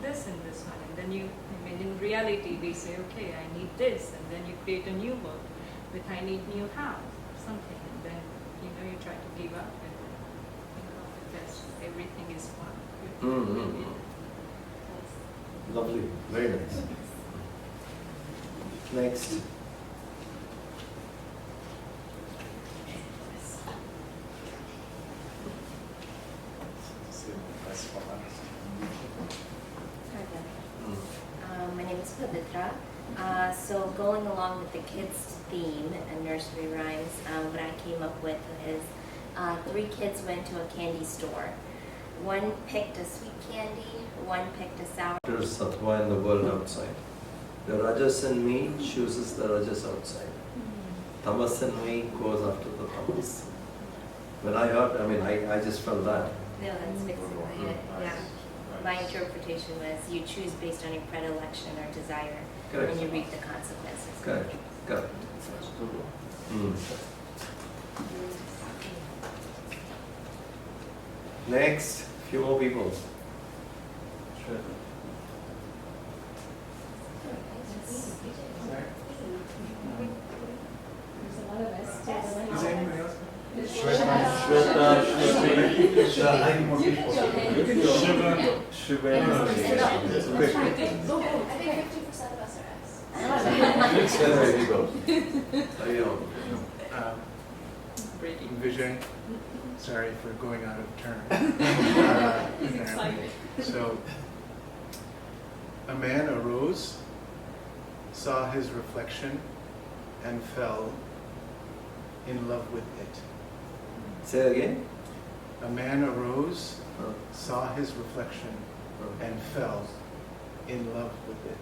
this and this one, and then in reality, we say, okay, I need this, and then you create a new world with I need new house, something, and then you try to give up and because everything is one. Lovely, very nice. Next. My name is Pavitra. So going along with the kids' theme and nursery rhymes, what I came up with is 3 kids went to a candy store. One picked a sweet candy, one picked a sour. There's sattva in the world outside. The rajas in me chooses the rajas outside. Tamas in me goes after the tamas. When I heard, I just felt that. No, that's basically it. Yeah. My interpretation was you choose based on your predilection or desire, Correct. and you reap the consequences. Correct. Correct. Next, few more people. Sure. There's a lot of us. Is there anybody else? Shweta, Breaking vision. Sorry for going out of turn. He's excited. So, a man arose, saw his reflection, and fell in love with it. Say it again. A man arose, saw his reflection, and fell in love with it.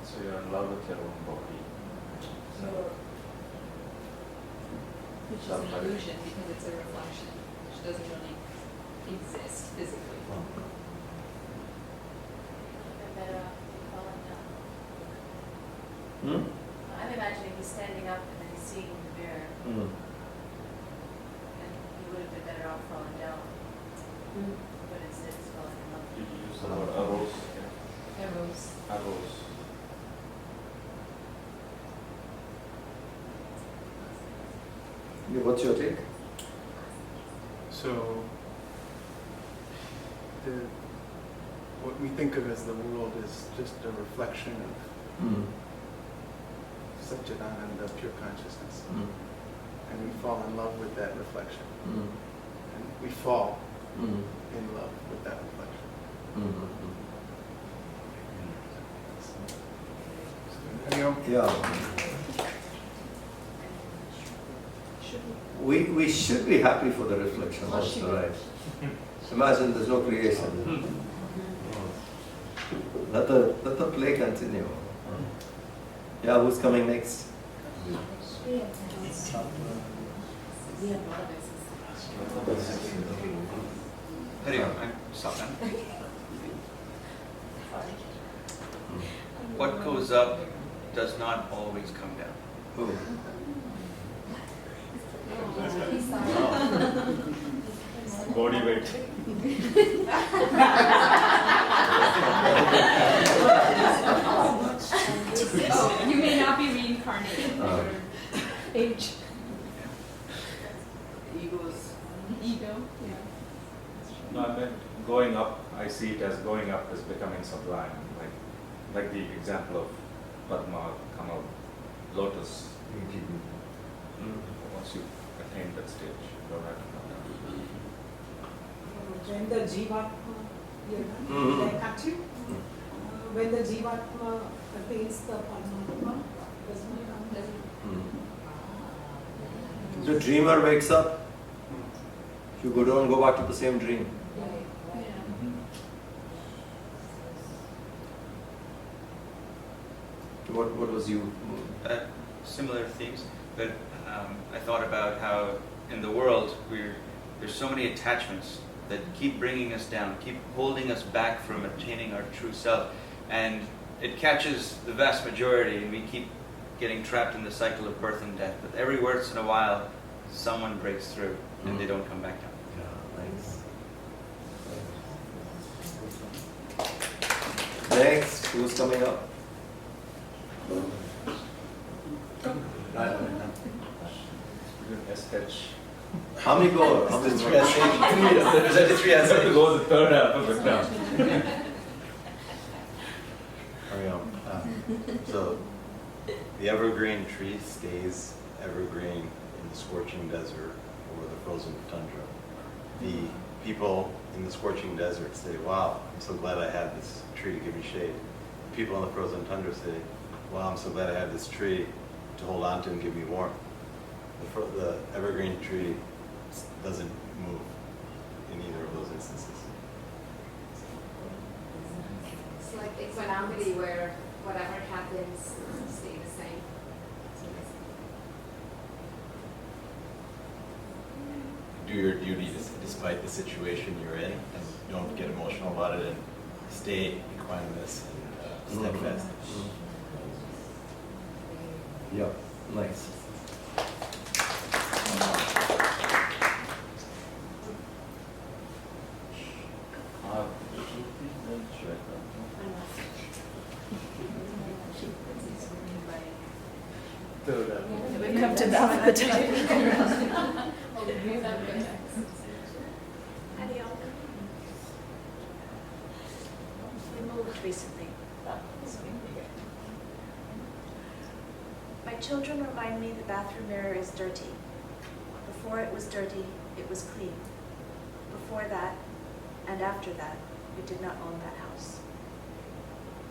So you're in love with your own body. Which is an illusion because it's a reflection, which doesn't really exist physically. I'm imagining he's standing up and then he's seeing in the mirror. And he would have been better off falling down. But instead he's falling in love. Did you use the word arose? Arose. Arose. Yeah, what's your take? So, what we think of as the world is just a reflection of Satchidananda, pure consciousness. And we fall in love with that reflection. And we fall in love with that reflection. Yeah. We should be happy for the reflection also, right? Imagine there's no creation. Let the play continue. Yeah, who's coming next? Hari Om, I'm Sapan. What goes up does not always come down. Body weight. Oh, you may not be reincarnated. Age. Ego. Yeah. No, I meant going up, I see it as going up is becoming sublime. Like the example of Padma, Kamal, Lotus. Once you attain that stage, you don't have to come down. When the Jivatma, like actually, when the Jivatma attains the Paramatma, does The dreamer wakes up, you don't go back to the same dream. What was you? Similar themes, but I thought about how in the world there's so many attachments that keep bringing us down, keep holding us back from attaining our true self, and it catches the vast majority, and we keep getting trapped in the cycle of birth and death. But every once in a while, someone breaks through, and they don't come back down. Next, who's coming up? How many go? How many There's only three essays. To go the third alphabet now. So, the evergreen tree stays evergreen in the scorching desert or the frozen tundra. The people in the scorching desert say, wow, I'm so glad I have this tree to give me shade. The people in the frozen tundra say, wow, I'm so glad I have this tree to hold on to and give me warmth. The evergreen tree doesn't move in either of those instances. It's like equanimity where whatever happens, stay the same. Do your duty despite the situation you're in, and don't get emotional about it, and stay equanimous and steadfast. Yeah, nice. We come to the alphabet. We moved recently. My children remind me the bathroom mirror is dirty. Before it was dirty, it was clean. Before that, and after that, we did not own that house.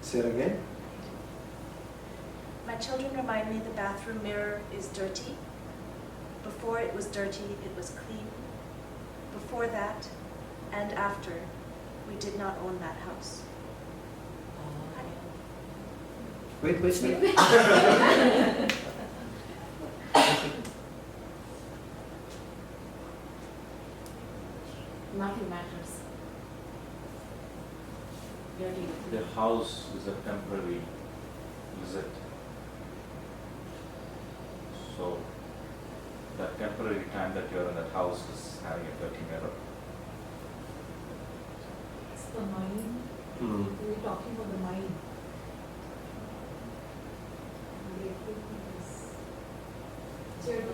Say it again. My children remind me the bathroom mirror is dirty. Before it was dirty, it was clean. Before that, and after, we did not own that house. Wait. Nothing matters. The house is a temporary visit. So that temporary time that you're in that house is having a dirty mirror. It's the mind. We're talking about the mind. Dirty. It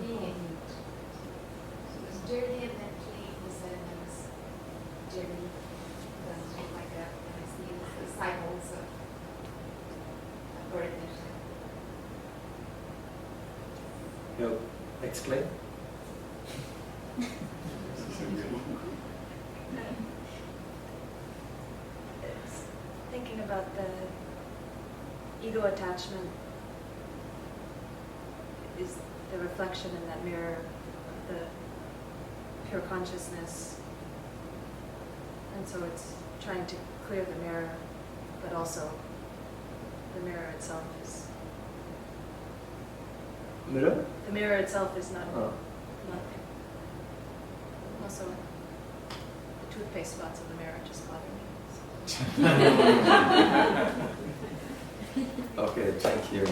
was dirty and then clean, was then it was dirty. Something like that. And I see the cycles of birth. You explain. Thinking about the ego attachment is the reflection in that mirror of the pure consciousness. And so it's trying to clear the mirror, but also the mirror itself is... Mirror? The mirror itself is not Oh. nothing. Also, the toothpaste spots of the mirror just bother me. Okay, thank you.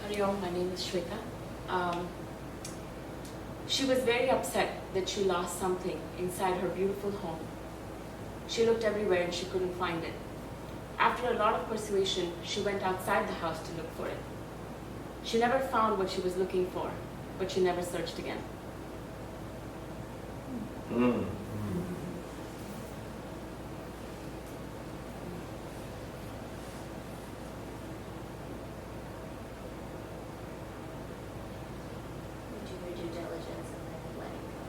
Hari Om, my name is Shweta. She was very upset that she lost something inside her beautiful home. She looked everywhere and she couldn't find it. After a lot of persuasion, she went outside the house to look for it. She never found what she was looking for, but she never searched again. Do your due diligence and then letting go.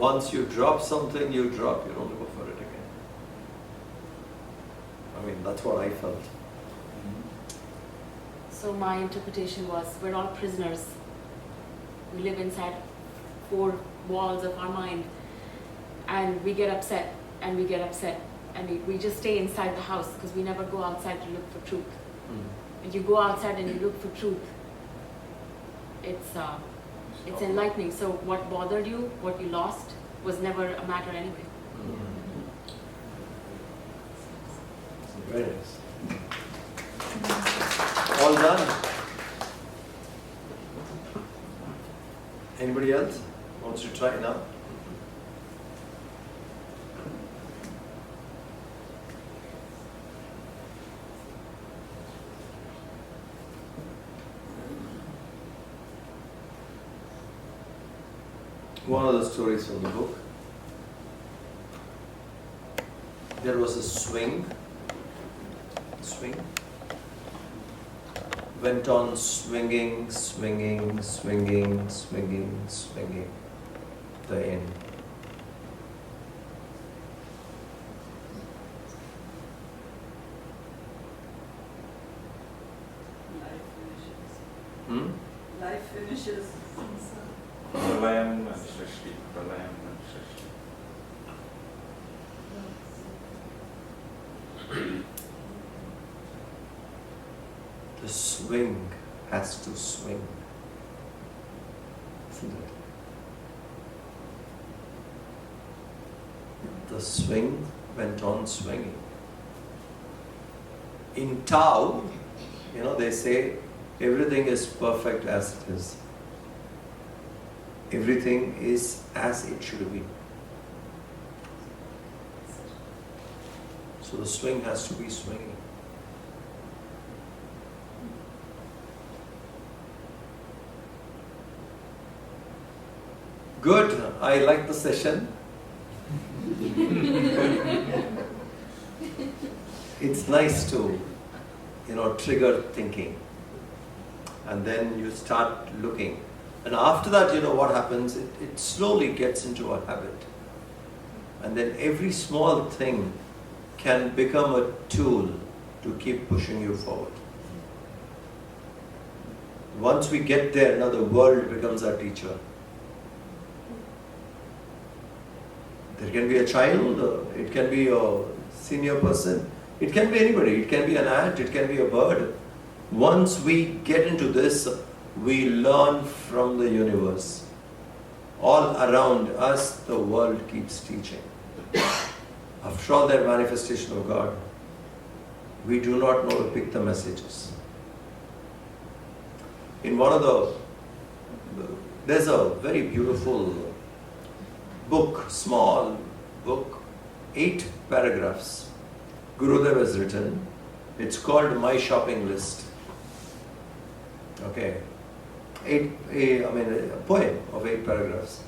once you drop something, you drop, you don't go for it again. I mean, that's what I felt. So my interpretation was, we're all prisoners. We live inside 4 walls of our mind, and we get upset, and we get upset, and we just stay inside the house because we never go outside to look for truth. When you go outside and you look for truth, it's enlightening. So what bothered you, what you lost, was never a matter anyway. Very nice. All done. Anybody else wants to try now? One of the stories from the book. There was a swing. Went on swinging, swinging, swinging, swinging, swinging. The end. Life finishes. Pralayam and Srishti. Pralayam and Srishti. The swing has to swing. Isn't it? The swing went on swinging. In Tao, they say everything is perfect as it is. Everything is as it should be. So the swing has to be swinging. Good. I like the session. It's nice to, trigger thinking. And then you start looking. And after that, what happens? It slowly gets into a habit. And then every small thing can become a tool to keep pushing you forward. Once we get there, now the world becomes our teacher. There can be a child, it can be a senior person, it can be anybody, it can be an ant, it can be a bird. Once we get into this, we learn from the universe. All around us, the world keeps teaching. After all, they're manifestation of God. We do not know to pick the messages. In one of there's a very beautiful book, small book, 8 paragraphs. Gurudev has written. It's called My Shopping List. Okay. A poem of 8 paragraphs.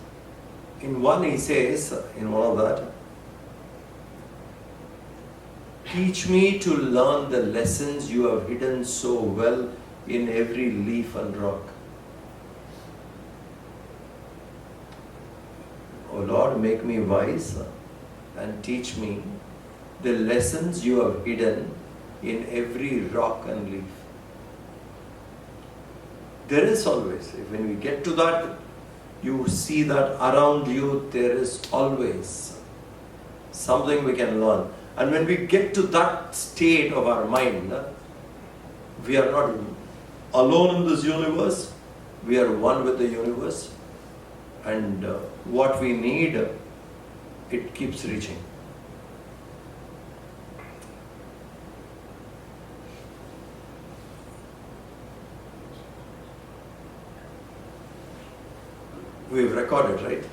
In one he says, in one of that, teach me to learn the lessons you have hidden so well in every leaf and rock. O Lord, make me wise and teach me the lessons you have hidden in every rock and leaf. There is always, when we get to that, you see that around you there is always something we can learn. And when we get to that state of our mind, we are not alone in this universe, we are one with the universe. And what we need, it keeps reaching. We've recorded, right?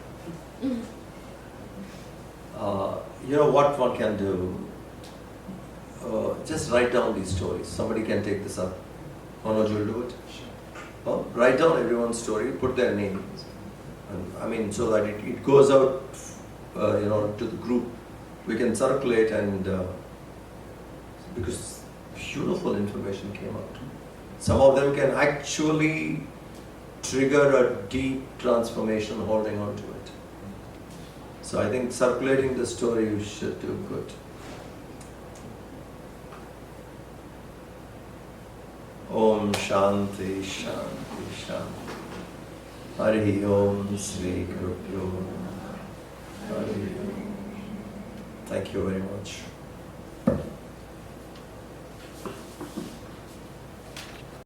What one can do? Just write down these stories. Somebody can take this up. Manoj will do it. Write down everyone's story, put their names. So that it goes out, to the group. We can circulate because beautiful information came out. Some of them can actually trigger a deep transformation holding on to it. So I think circulating the story you should do good. Om Shanti Shanti Shanti. Hari Om Sri Guru Pyo. Hari Om. Thank you very much.